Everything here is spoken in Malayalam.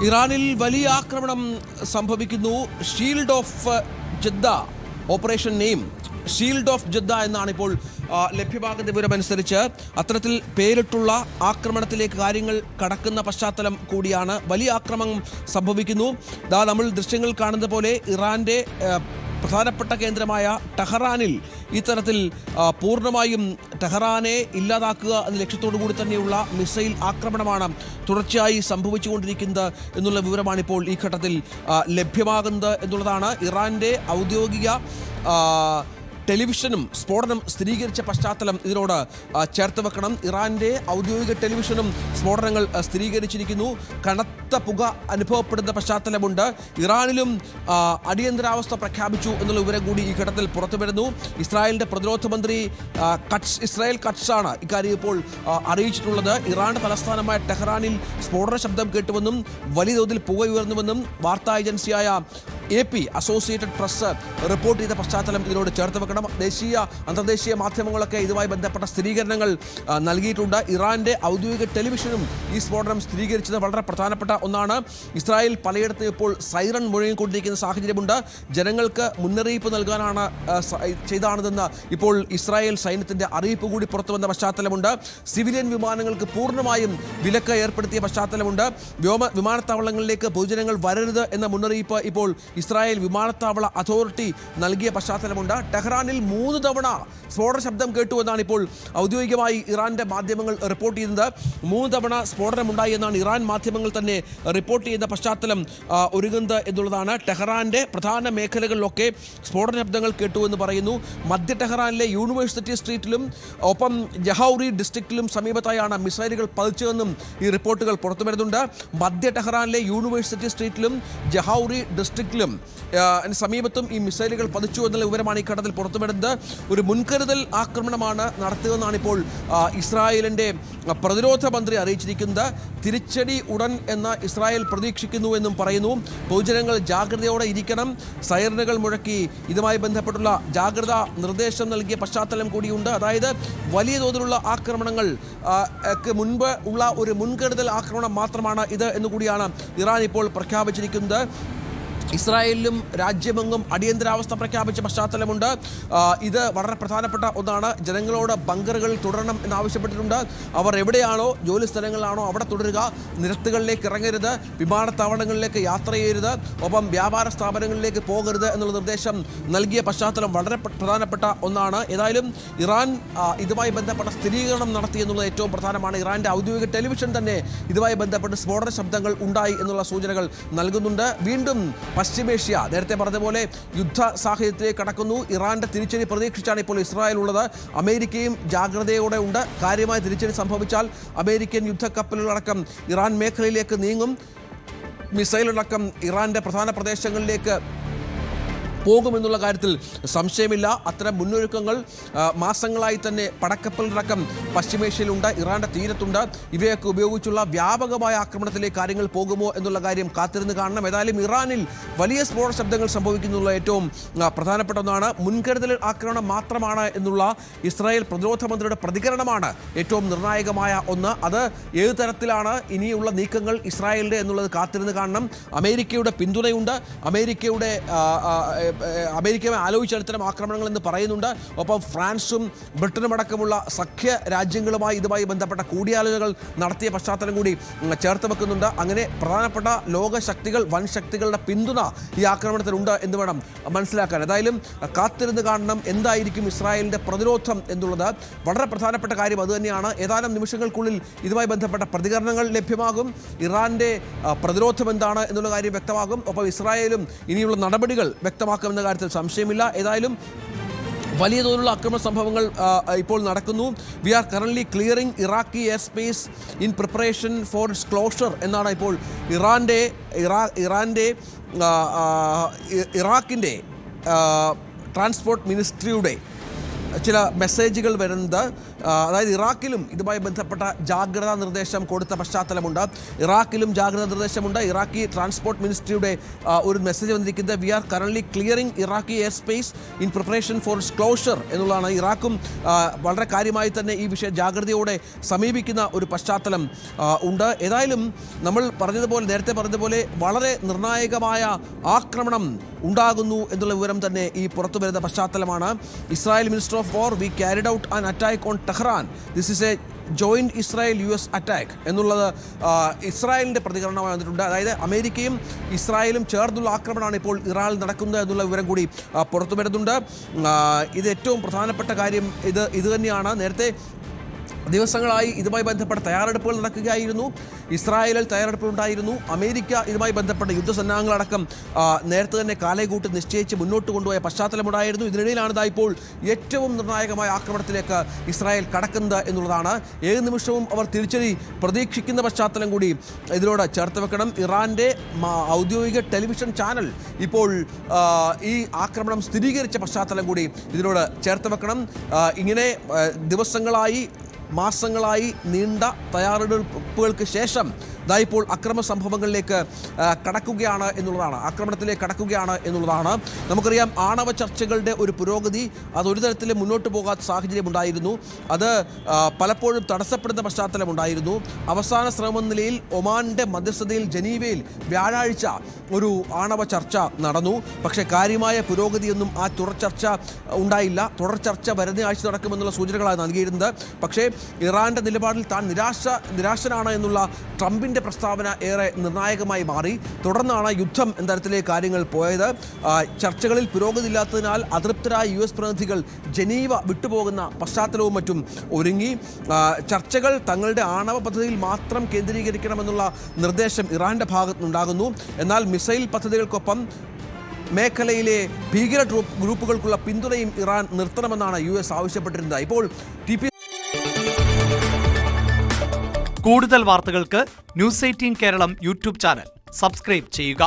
ഇറാനിൽ വലിയ ആക്രമണം സംഭവിക്കുന്നു. Shield of ജദ്ദ operation name shield of ജദ്ദ എന്നാണ് ഇപ്പോൾ ലഭ്യമാകുന്ന വിവരമനുസരിച്ച്. അത്തരത്തിൽ പേരിട്ടുള്ള ആക്രമണത്തിലേക്ക് കാര്യങ്ങൾ കടക്കുന്ന പശ്ചാത്തലം കൂടിയാണ്. വലിയ ആക്രമണം സംഭവിക്കുന്നു. നമ്മൾ ദൃശ്യങ്ങൾ കാണുന്ന പോലെ ഇറാൻ്റെ പ്രധാനപ്പെട്ട കേന്ദ്രമായ ടെഹ്റാനിൽ ഇത്തരത്തിൽ പൂർണ്ണമായും ടെഹ്റാനെ ഇല്ലാതാക്കുക എന്ന ലക്ഷ്യത്തോടു കൂടി തന്നെയുള്ള മിസൈൽ ആക്രമണമാണ് തുടർച്ചയായി സംഭവിച്ചുകൊണ്ടിരിക്കുന്നത് എന്നുള്ള വിവരമാണിപ്പോൾ ഈ ഘട്ടത്തിൽ ലഭ്യമാകുന്നത് എന്നുള്ളതാണ്. ഇറാൻ്റെ ഔദ്യോഗിക ടെലിവിഷനും സ്ഫോടനം സ്ഥിരീകരിച്ച പശ്ചാത്തലം ഇതിനോട് ചേർത്ത് വെക്കണം. ഇറാൻ്റെ ഔദ്യോഗിക ടെലിവിഷനും സ്ഫോടനങ്ങൾ സ്ഥിരീകരിച്ചിരിക്കുന്നു. കനത്ത പുക അനുഭവപ്പെടുന്ന പശ്ചാത്തലമുണ്ട്. ഇറാനിലും അടിയന്തരാവസ്ഥ പ്രഖ്യാപിച്ചു എന്നുള്ള വിവരം കൂടി ഈ ഘട്ടത്തിൽ പുറത്തുവരുന്നു. ഇസ്രായേലിൻ്റെ പ്രതിരോധ മന്ത്രി ഇസ്രായേൽ കട്സാണ് ഇക്കാര്യം ഇപ്പോൾ അറിയിച്ചിട്ടുള്ളത്. ഇറാന്റെ തലസ്ഥാനമായ ടെഹ്റാനിൽ സ്ഫോടന ശബ്ദം കേട്ടുവെന്നും വലിയ തോതിൽ പുക ഉയർന്നുവെന്നും വാർത്താ ഏജൻസിയായ AP അസോസിയേറ്റഡ് പ്രസ് റിപ്പോർട്ട് ചെയ്ത പശ്ചാത്തലം ഇതിനോട് ചേർത്ത് വെക്കണം. ദേശീയ അന്തർദേശീയ മാധ്യമങ്ങളൊക്കെ ഇതുമായി ബന്ധപ്പെട്ട സ്ഥിരീകരണങ്ങൾ നൽകിയിട്ടുണ്ട്. ഇറാൻ്റെ ഔദ്യോഗിക ടെലിവിഷനും ഈ സ്ഫോടനം സ്ഥിരീകരിച്ചത് വളരെ പ്രധാനപ്പെട്ട ഒന്നാണ്. ഇസ്രായേൽ പലയിടത്തും ഇപ്പോൾ സൈറൺ മുഴങ്ങിക്കൊണ്ടിരിക്കുന്ന സാഹചര്യമുണ്ട്. ജനങ്ങൾക്ക് മുന്നറിയിപ്പ് നൽകാനാണ് ചെയ്താണിതെന്ന് ഇപ്പോൾ ഇസ്രായേൽ സൈന്യത്തിൻ്റെ അറിയിപ്പ് കൂടി പുറത്തു വന്ന പശ്ചാത്തലമുണ്ട്. സിവിലിയൻ വിമാനങ്ങൾക്ക് പൂർണ്ണമായും വിലക്ക് ഏർപ്പെടുത്തിയ പശ്ചാത്തലമുണ്ട്. വിമാനത്താവളങ്ങളിലേക്ക് പൊതുജനങ്ങൾ വരരുത് എന്ന മുന്നറിയിപ്പ് ഇപ്പോൾ ഇസ്രായേൽ വിമാനത്താവള അതോറിറ്റി നൽകിയ പശ്ചാത്തലമുണ്ട്. ടെഹ്റാനിൽ 3 തവണ സ്ഫോടന ശബ്ദം കേട്ടു എന്നാണ് ഇപ്പോൾ ഔദ്യോഗികമായി ഇറാൻ്റെ മാധ്യമങ്ങൾ റിപ്പോർട്ട് ചെയ്യുന്നത്. 3 തവണ സ്ഫോടനമുണ്ടായി എന്നാണ് ഇറാൻ മാധ്യമങ്ങൾ തന്നെ റിപ്പോർട്ട് ചെയ്യുന്ന പശ്ചാത്തലം ഒരുങ്ങുന്നത് എന്നുള്ളതാണ്. ടെഹ്റാൻ്റെ പ്രധാന മേഖലകളിലൊക്കെ സ്ഫോടന ശബ്ദങ്ങൾ കേട്ടു എന്ന് പറയുന്നു. മധ്യ ടെഹ്റാനിലെ യൂണിവേഴ്സിറ്റി സ്ട്രീറ്റിലും ഒപ്പം ജഹൌറി ഡിസ്ട്രിക്റ്റിലും സമീപത്തായാണ് മിസൈലുകൾ പതിച്ചതെന്നും ഈ റിപ്പോർട്ടുകൾ പുറത്തു വരുന്നുണ്ട്. മധ്യ ടെഹ്റാനിലെ യൂണിവേഴ്സിറ്റി സ്ട്രീറ്റിലും ജഹൌറി ഡിസ്ട്രിക്റ്റിലും സമീപത്തും ഈ മിസൈലുകൾ പതിച്ചു എന്നുള്ള വിവരമാണ് ഈ ഘട്ടത്തിൽ പുറത്തുവരുന്നത്. ഒരു മുൻകരുതൽ ആക്രമണമാണ് നടത്തുകയെന്നാണ് ഇപ്പോൾ ഇസ്രായേലിൻ്റെ പ്രതിരോധ മന്ത്രി അറിയിച്ചിരിക്കുന്നത്. തിരിച്ചടി ഉടൻ എന്ന് ഇസ്രായേൽ പ്രതീക്ഷിക്കുന്നു എന്നും പറയുന്നു. പൊതുജനങ്ങൾ ജാഗ്രതയോടെ ഇരിക്കണം. സൈറനുകൾ മുഴക്കി ഇതുമായി ബന്ധപ്പെട്ടുള്ള ജാഗ്രതാ നിർദ്ദേശം നൽകിയ പശ്ചാത്തലം കൂടിയുണ്ട്. അതായത് വലിയ തോതിലുള്ള ആക്രമണങ്ങൾ മുൻപ് ഉള്ള ഒരു മുൻകരുതൽ ആക്രമണം മാത്രമാണ് ഇത് എന്നുകൂടിയാണ് ഇറാൻ ഇപ്പോൾ പ്രഖ്യാപിച്ചിരിക്കുന്നത്. ഇസ്രായേലിലും രാജ്യമെങ്ങും അടിയന്തരാവസ്ഥ പ്രഖ്യാപിച്ച പശ്ചാത്തലമുണ്ട്. ഇത് വളരെ പ്രധാനപ്പെട്ട ഒന്നാണ്. ജനങ്ങളോട് ബങ്കറുകൾ തുടരണം എന്നാവശ്യപ്പെട്ടിട്ടുണ്ട്. അവർ എവിടെയാണോ ജോലി സ്ഥലങ്ങളിലാണോ അവിടെ തുടരുക. നിരത്തുകളിലേക്ക് ഇറങ്ങരുത്, വിമാനത്താവളങ്ങളിലേക്ക് യാത്ര ചെയ്യരുത്, ഒപ്പം വ്യാപാര സ്ഥാപനങ്ങളിലേക്ക് പോകരുത് എന്നുള്ള നിർദ്ദേശം നൽകിയ പശ്ചാത്തലം വളരെ പ്രധാനപ്പെട്ട ഒന്നാണ്. ഏതായാലും ഇറാൻ ഇതുമായി ബന്ധപ്പെട്ട സ്ഥിരീകരണം നടത്തി എന്നുള്ളത് ഏറ്റവും പ്രധാനമാണ്. ഇറാൻ്റെ ഔദ്യോഗിക ടെലിവിഷൻ തന്നെ ഇതുമായി ബന്ധപ്പെട്ട് സ്ഫോടന ശബ്ദങ്ങൾ ഉണ്ടായി എന്നുള്ള സൂചനകൾ നൽകുന്നുണ്ട്. വീണ്ടും പശ്ചിമേഷ്യ നേരത്തെ പറഞ്ഞതുപോലെ യുദ്ധ സാഹചര്യത്തിലേക്ക് കടക്കുന്നു. ഇറാന്റെ തിരിച്ചടി പ്രതീക്ഷിച്ചാണ് ഇപ്പോൾ ഇസ്രായേൽ ഉള്ളത്. അമേരിക്കയും ജാഗ്രതയോടെ ഉണ്ട്. കാര്യമായ തിരിച്ചടി സംഭവിച്ചാൽ അമേരിക്കൻ യുദ്ധക്കപ്പലുകളടക്കം ഇറാൻ മേഖലയിലേക്ക് നീങ്ങും. മിസൈലടക്കം ഇറാന്റെ പ്രധാന പ്രദേശങ്ങളിലേക്ക് പോകുമെന്നുള്ള കാര്യത്തിൽ സംശയമില്ല. അത്തരം മുന്നൊരുക്കങ്ങൾ മാസങ്ങളായി തന്നെ പടക്കപ്പലടക്കം പശ്ചിമേഷ്യയിലുണ്ട്, ഇറാന്റെ തീരത്തുണ്ട്. ഇവയൊക്കെ ഉപയോഗിച്ചുള്ള വ്യാപകമായ ആക്രമണത്തിലേക്ക് കാര്യങ്ങൾ പോകുമോ എന്നുള്ള കാര്യം കാത്തിരുന്ന് കാണണം. ഏതായാലും ഇറാനിൽ വലിയ സ്ഫോടന ശബ്ദങ്ങൾ സംഭവിക്കുന്നുള്ള ഏറ്റവും പ്രധാനപ്പെട്ട ഒന്നാണ്. മുൻകരുതൽ ആക്രമണം മാത്രമാണ് എന്നുള്ള ഇസ്രായേൽ പ്രതിരോധ മന്ത്രിയുടെ പ്രതികരണമാണ് ഏറ്റവും നിർണായകമായ ഒന്ന്. അത് ഏത് തരത്തിലാണ് ഇനിയുള്ള നീക്കങ്ങൾ ഇസ്രായേലിൻ്റെ എന്നുള്ളത് കാത്തിരുന്ന് കാണണം. അമേരിക്കയുടെ പിന്തുണയുണ്ട്. അമേരിക്കയുമായി ആലോചിച്ച ഇത്തരം ആക്രമണങ്ങൾ എന്ന് പറയുന്നുണ്ട്. ഒപ്പം ഫ്രാൻസും ബ്രിട്ടനും അടക്കമുള്ള സഖ്യ രാജ്യങ്ങളുമായി ഇതുമായി ബന്ധപ്പെട്ട കൂടിയാലോചനകൾ നടത്തിയ പശ്ചാത്തലം കൂടി ചേർത്ത് വെക്കുന്നുണ്ട്. അങ്ങനെ പ്രധാനപ്പെട്ട ലോകശക്തികൾ, വൻ ശക്തികളുടെ പിന്തുണ ഈ ആക്രമണത്തിലുണ്ട് എന്ന് വേണം മനസ്സിലാക്കാൻ. ഏതായാലും കാത്തിരുന്ന് കാണണം എന്തായിരിക്കും ഇസ്രായേലിൻ്റെ പ്രതിരോധം എന്നുള്ളത്. വളരെ പ്രധാനപ്പെട്ട കാര്യം അതുതന്നെയാണ്. ഏതാനും നിമിഷങ്ങൾക്കുള്ളിൽ ഇതുമായി ബന്ധപ്പെട്ട പ്രതികരണങ്ങൾ ലഭ്യമാകും. ഇറാൻ്റെ പ്രതിരോധം എന്താണ് എന്നുള്ള കാര്യം വ്യക്തമാകും. ഒപ്പം ഇസ്രായേലും ഇനിയുള്ള നടപടികൾ വ്യക്തമാക്കുമെന്ന കാര്യത്തിൽ സംശയമില്ല. ഏതായാലും വലിയ തോതിലുള്ള ആക്രമണ സംഭവങ്ങൾ ഇപ്പോൾ നടക്കുന്നു. We are currently clearing Iraqi airspace in preparation for its closure എന്നാണ് ഇപ്പോൾ ഇറാഖിൻ്റെ ട്രാൻസ്പോർട്ട് മിനിസ്ട്രിയുടെ ചില മെസ്സേജുകൾ വരുന്നത്. അതായത് ഇറാഖിലും ഇതുമായി ബന്ധപ്പെട്ട ജാഗ്രതാ നിർദ്ദേശം കൊടുത്ത പശ്ചാത്തലമുണ്ട്. ഇറാഖിലും ജാഗ്രതാ നിർദ്ദേശമുണ്ട്. ഇറാഖി ട്രാൻസ്പോർട്ട് മിനിസ്ട്രിയുടെ ഒരു മെസ്സേജ് വന്നിരിക്കുന്നത്, we are current clearing Iraqi airspace in preparation for its closure എന്നുള്ളതാണ്. ഇറാഖും വളരെ കാര്യമായി തന്നെ ഈ വിഷയം ജാഗ്രതയോടെ സമീപിക്കുന്ന ഒരു പശ്ചാത്തലം ഉണ്ട്. ഏതായാലും നമ്മൾ നേരത്തെ പറഞ്ഞതുപോലെ വളരെ നിർണായകമായ ആക്രമണം ഉണ്ടാകുന്നു എന്നുള്ള വിവരം തന്നെ ഈ പുറത്തു വരുന്ന പശ്ചാത്തലമാണ്. Israel minister of war, we carried out an attack on Tehran, this is a joint Israel US attack എന്നുള്ളത് ഇസ്രായേലിൻ്റെ പ്രതികരണമായി വന്നിട്ടുണ്ട്. അതായത് അമേരിക്കയും ഇസ്രായേലും ചേർന്നുള്ള ആക്രമണമാണ് ഇപ്പോൾ ഇറാനിൽ നടക്കുന്നത് എന്നുള്ള വിവരം കൂടി പുറത്തു വരുന്നുണ്ട്. ഇത് ഏറ്റവും പ്രധാനപ്പെട്ട കാര്യം ഇത് തന്നെയാണ്. നേരത്തെ ദിവസങ്ങളായി ഇതുമായി ബന്ധപ്പെട്ട തയ്യാറെടുപ്പുകൾ നടക്കുകയായിരുന്നു. ഇസ്രായേലിൽ തയ്യാറെടുപ്പുണ്ടായിരുന്നു. അമേരിക്ക ഇതുമായി ബന്ധപ്പെട്ട യുദ്ധസന്നാഹങ്ങളടക്കം നേരത്തെ തന്നെ കാലേകൂട്ടി നിശ്ചയിച്ച് മുന്നോട്ട് കൊണ്ടുപോയ പശ്ചാത്തലമുണ്ടായിരുന്നു. ഇതിനിടയിലാണ് ഇപ്പോൾ ഏറ്റവും നിർണായകമായ ആക്രമണത്തിലേക്ക് ഇസ്രായേൽ കടക്കുന്നത് എന്നുള്ളതാണ്. ഏത് നിമിഷവും അവർ തിരിച്ചടി പ്രതീക്ഷിക്കുന്ന പശ്ചാത്തലം കൂടി ഇതിനോട് ചേർത്ത് വെക്കണം. ഇറാൻ്റെ ഔദ്യോഗിക ടെലിവിഷൻ ചാനൽ ഇപ്പോൾ ഈ ആക്രമണം സ്ഥിരീകരിച്ച പശ്ചാത്തലം കൂടി ഇതിനോട് ചേർത്ത് വെക്കണം. ഇങ്ങനെ ദിവസങ്ങളായി മാസങ്ങളായി നീണ്ട തയ്യാറെടുപ്പുകൾക്ക് ശേഷം ഇപ്പോൾ അക്രമ സംഭവങ്ങളിലേക്ക് ആക്രമണത്തിലേക്ക് കടക്കുകയാണ് എന്നുള്ളതാണ്. നമുക്കറിയാം, ആണവ ചർച്ചകളുടെ ഒരു പുരോഗതി അതൊരു തരത്തിലും മുന്നോട്ട് പോകാത്ത സാഹചര്യം ഉണ്ടായിരുന്നു. അത് പലപ്പോഴും തടസ്സപ്പെടുന്ന പശ്ചാത്തലമുണ്ടായിരുന്നു. അവസാന ശ്രമം നിലയിൽ ഒമാൻ്റെ മധ്യസ്ഥതയിൽ ജനീവയിൽ വ്യാഴാഴ്ച ഒരു ആണവ ചർച്ച നടന്നു. പക്ഷേ കാര്യമായ പുരോഗതിയൊന്നും ആ തുടർച്ചർച്ച ഉണ്ടായില്ല. തുടർച്ചർച്ച വരുന്ന ആഴ്ച നടക്കുമെന്നുള്ള സൂചനകളാണ് നൽകിയിരുന്നത്. പക്ഷേ ഇറാൻ്റെ നിലപാടിൽ താൻ നിരാശനാണ് എന്നുള്ള ട്രംപിൻ്റെ പ്രസ്താവന ഏറെ നിർണായകമായി മാറി. തുടർന്നാണ് യുദ്ധം എന്ന തരത്തിലേക്ക് കാര്യങ്ങൾ പോയത്. ചർച്ചകളിൽ പുരോഗതിയില്ലാത്തതിനാൽ അതൃപ്തരായ US പ്രതിനിധികൾ ജനീവ വിട്ടുപോകുന്ന പശ്ചാത്തലവും മറ്റും ഒരുങ്ങി. ചർച്ചകൾ തങ്ങളുടെ ആണവ പദ്ധതിയിൽ മാത്രം കേന്ദ്രീകരിക്കണമെന്നുള്ള നിർദ്ദേശം ഇറാൻ്റെ ഭാഗത്തുനിന്നുണ്ടാകുന്നു. എന്നാൽ മിസൈൽ പദ്ധതികൾക്കൊപ്പം മേഖലയിലെ ഭീകര ഗ്രൂപ്പുകൾക്കുള്ള പിന്തുണയും ഇറാൻ നിർത്തണമെന്നാണ് US ആവശ്യപ്പെട്ടിരുന്നത്. ഇപ്പോൾ കൂടുതൽ വാർത്തകൾക്ക് News 18 Keralam YouTube channel subscribe ചെയ്യുക.